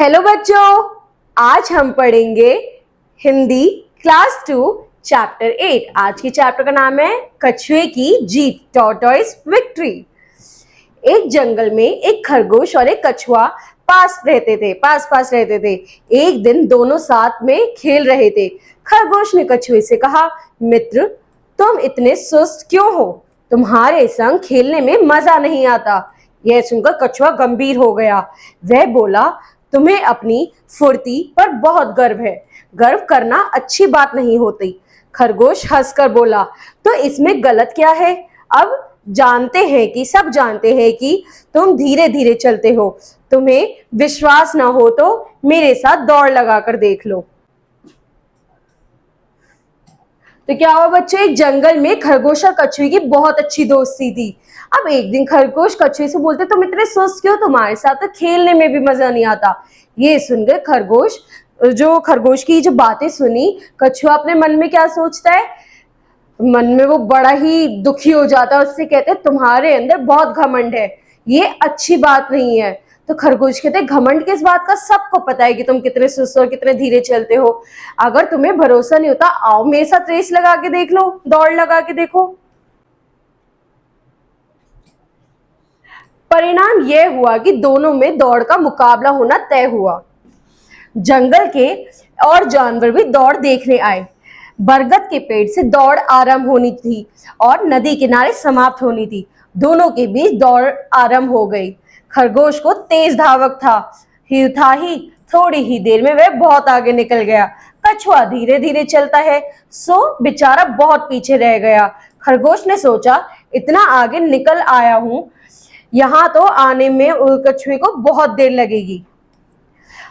Hello बच्चों, आज हम पढ़ेंगे हिंदी क्लास 2 चैप्टर 8। आज की चैप्टर का नाम है कछुए की जीत, टॉर्टोइस विक्ट्री। एक जंगल में एक खरगोश और एक कछुआ पास रहते थे। एक दिन दोनों साथ में खेल रहे थे। खरगोश ने कछुए से कहा, मित्र, तुम इतने सुस्त क्यों हो? तुम्हारे संग खेलने में मजा नहीं आता। यह सुनकर कछुआ गंभीर हो गया। वह बोला, तुम्हें अपनी फुर्ती पर बहुत गर्व है। गर्व करना अच्छी बात नहीं होती। खरगोश हंसकर बोला, तो इसमें गलत क्या है? अब सब जानते हैं कि तुम धीरे धीरे चलते हो। तुम्हें विश्वास ना हो तो मेरे साथ दौड़ लगाकर देख लो। तो क्या हुआ बच्चों, एक जंगल में खरगोश और कछुए की बहुत अच्छी दोस्ती थी। अब एक दिन खरगोश कछुए से बोलते, तुम इतने सुस्त क्यों? तुम्हारे साथ तो खेलने में भी मजा नहीं आता। ये सुनकर खरगोश की जो बातें सुनी, कछुआ अपने मन में क्या सोचता है? मन में वो बड़ा ही दुखी हो जाता है। उससे कहते, तुम्हारे अंदर बहुत घमंड है, ये अच्छी बात नहीं है। तो खरगोश कहते, घमंड किस बात का? सबको पता है कि तुम कितने सुस्त और कितने धीरे चलते हो। अगर तुम्हें भरोसा नहीं होता, आओ मेरे साथ रेस लगा के देख लो, दौड़ लगा के देखो। परिणाम यह हुआ कि दोनों में दौड़ का मुकाबला होना तय हुआ। जंगल के और जानवर भी दौड़ देखने आए। बरगद के पेड़ से दौड़ आरंभ होनी थी और नदी किनारे समाप्त होनी थी। दोनों के बीच दौड़ आरंभ हो गई। खरगोश को तेज धावक था ही थोड़ी ही देर में वह बहुत आगे निकल गया। कछुआ धीरे धीरे चलता है, सो बेचारा बहुत पीछे रह गया। खरगोश ने सोचा, इतना आगे निकल आया हूं, यहाँ तो आने में कछुए को बहुत देर लगेगी।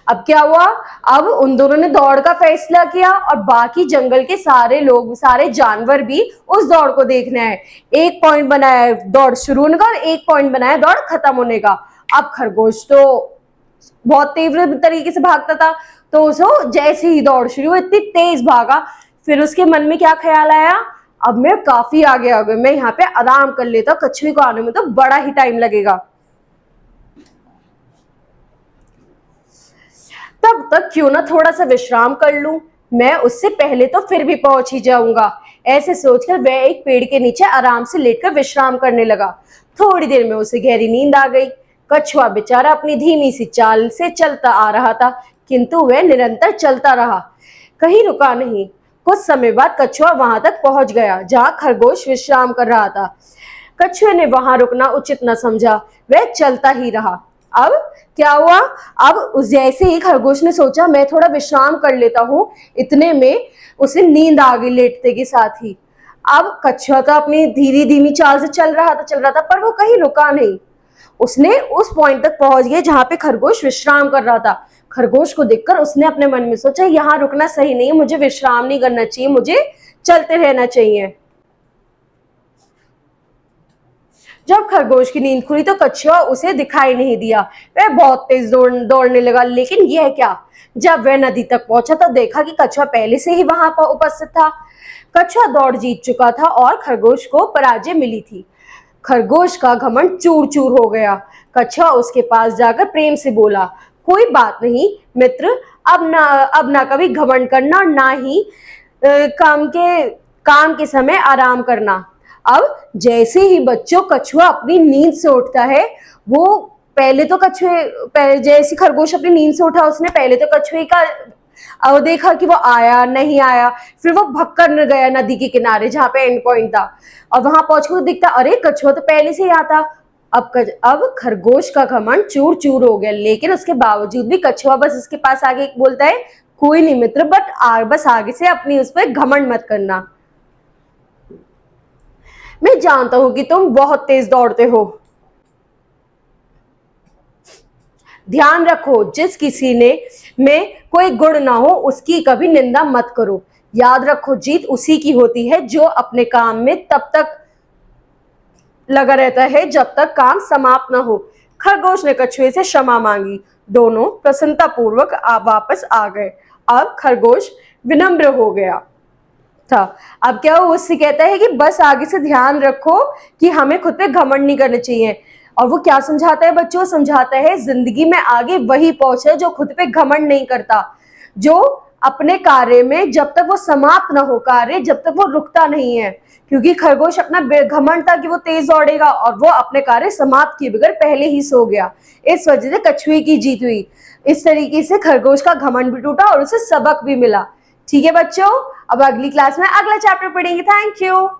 अब क्या हुआ? अब उन दोनों ने दौड़ का फैसला किया और बाकी जंगल के सारे जानवर भी उस दौड़ को देखने आए। एक पॉइंट बनाया दौड़ शुरू होने का और एक पॉइंट बनाया दौड़ खत्म होने का। अब खरगोश तो बहुत तीव्र तरीके से भागता था, तो उसको जैसे ही दौड़ शुरू हुई, इतनी तेज भागा। फिर उसके मन में क्या ख्याल आया, अब मैं काफी आगे आ गया, मैं यहाँ पे आराम कर लेता, कछुए को आने में तो बड़ा ही टाइम लगेगा। तब तक क्यों ना थोड़ा सा विश्राम कर लूं, मैं उससे पहले तो फिर भी पहुंच ही जाऊंगा। ऐसे सोचकर वह एक पेड़ के नीचे आराम से लेटकर विश्राम करने लगा। थोड़ी देर में उसे गहरी नींद आ गई। कछुआ बेचारा अपनी धीमी सी चाल से चलता आ रहा था, किंतु वह निरंतर चलता रहा, कहीं रुका नहीं। कुछ समय बाद कछुआ वहां तक पहुंच गया जहां खरगोश विश्राम कर रहा था। कछुए ने वहां रुकना उचित न समझा, वह चलता ही रहा। अब क्या हुआ? अब जैसे ही खरगोश ने सोचा, मैं थोड़ा विश्राम कर लेता हूं, इतने में उसे नींद आ गई लेटते के साथ ही। अब कछुआ तो अपनी धीमी धीमी चाल से चल रहा था, पर वो कहीं रुका नहीं। उसने उस पॉइंट तक पहुंच गया जहां पे खरगोश विश्राम कर रहा था। खरगोश को देखकर उसने अपने मन में सोचा, यहाँ रुकना सही नहीं है, मुझे विश्राम नहीं करना चाहिए, मुझे चलते रहना चाहिए। जब खरगोश की नींद खुली तो कछुआ उसे दिखाई नहीं दिया। वह बहुत तेज दौड़ने लगा, लेकिन यह क्या, जब वह नदी तक पहुंचा तो देखा कि कछुआ पहले से ही वहां पर उपस्थित था। कछुआ दौड़ जीत चुका था और खरगोश को पराजय मिली थी। खरगोश का घमंड चूर चूर हो गया। कछुआ उसके पास जाकर प्रेम से बोला, कोई बात नहीं मित्र, अब ना कभी घमंड करना और ना ही काम के समय आराम करना। अब जैसे ही बच्चों कछुआ अपनी नींद से उठता है, वो जैसे खरगोश अपनी नींद से उठा, उसने पहले तो कछुए का देखा कि वो आया नहीं आया। फिर वो भक्कर गया नदी के किनारे जहां पे एंड पॉइंट था, और वहां पहुंचकर दिखता, अरे कछुआ तो पहले से ही आता। अब खरगोश का घमंड चूर चूर हो गया, लेकिन उसके बावजूद भी कछुआ बस उसके पास आगे बोलता है, कोई नहीं मित्र, बस आगे से अपनी उस पर घमंड मत करना। मैं जानता हूं कि तुम बहुत तेज दौड़ते हो। ध्यान रखो, जिस किसी में कोई गुण ना हो, उसकी कभी निंदा मत करो। याद रखो, जीत उसी की होती है जो अपने काम में तब तक लगा रहता है जब तक काम समाप्त न हो। खरगोश ने कछुए से क्षमा मांगी। दोनों प्रसन्नता पूर्वक वापस आ गए। अब खरगोश विनम्र हो गया था। अब क्या वो उससे कहता है कि बस आगे से ध्यान रखो कि हमें खुद पे घमंड नहीं करना चाहिए, और वो क्या समझाता है बच्चों? समझाता है जिंदगी में आगे वही पहुंचे जो खुद पे घमंड नहीं करता, जो अपने कार्य में जब तक वो समाप्त ना हो कार्य, जब तक वो रुकता नहीं है। क्योंकि खरगोश अपना घमंड था कि वो तेज दौड़ेगा और वो अपने कार्य समाप्त किए बगैर पहले ही सो गया। इस वजह से कछुए की जीत हुई। इस तरीके से खरगोश का घमंड भी टूटा और उसे सबक भी मिला। ठीक है बच्चों, अब अगली क्लास में अगला चैप्टर पढ़ेंगे। Thank you.